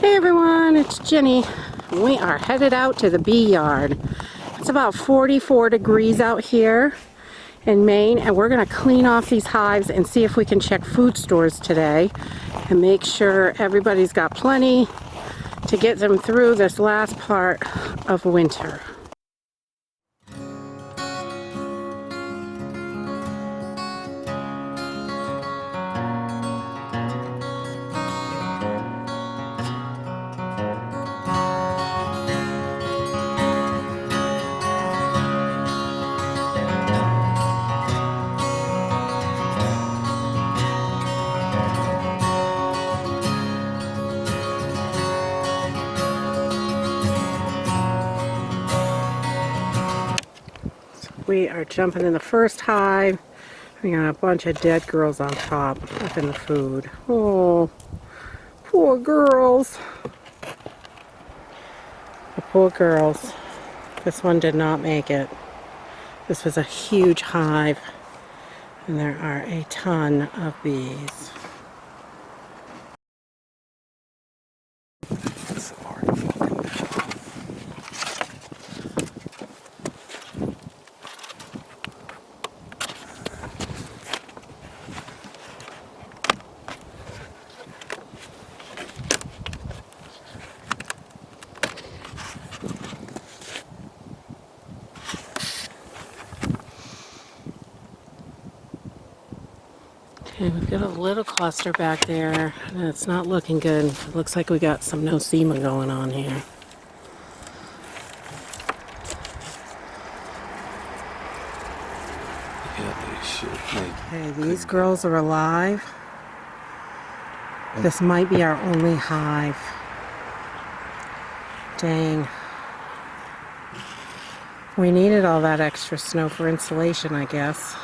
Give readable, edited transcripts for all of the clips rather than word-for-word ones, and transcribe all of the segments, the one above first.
Hey everyone, it's Jenny. We are headed out to the bee yard. It's about 44 degrees out here in Maine, and we're going to clean off these hives and see if we can check food stores today and make sure everybody's got plenty to get them through this last part of winter. We are jumping in the first hive. We got a bunch of dead girls on top up in the food. Oh, poor girls. The poor girls. This one did not make it. This was a huge hive, and there are a ton of bees. Okay, we've got a little cluster back there, and it's not looking good. It looks like we got some nosema going on here. Okay, these girls are alive. This might be our only hive. Dang. We needed all that extra snow for insulation, I guess.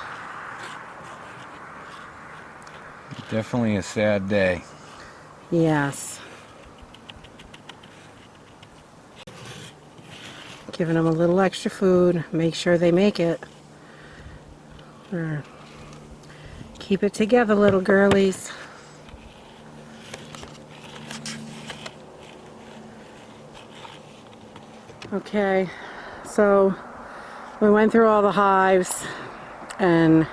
Definitely a sad day. Yes. Giving them a little extra food. Make sure they make it. Keep it together, little girlies. Okay, so we went through all the hives, and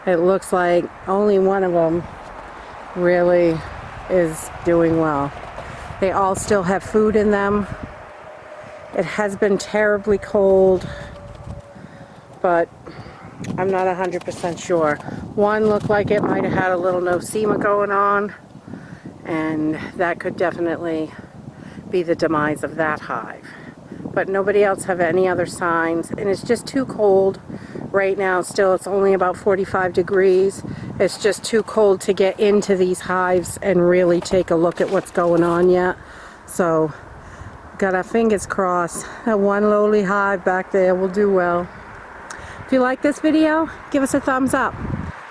it looks like only one of them really is doing well. They all still have food in them. It has been terribly cold, but I'm not 100% sure. One looked like it might have had a little nosema going on, and that could definitely be the demise of that hive. But nobody else have any other signs, and it's just too cold right now. Still, it's only about 45 degrees. It's just too cold to get into these hives and really take a look at what's going on yet. So, got our fingers crossed that one lowly hive back there will do well. If you like this video, give us a thumbs up.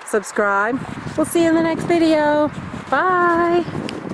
Subscribe. We'll see you in the next video. Bye.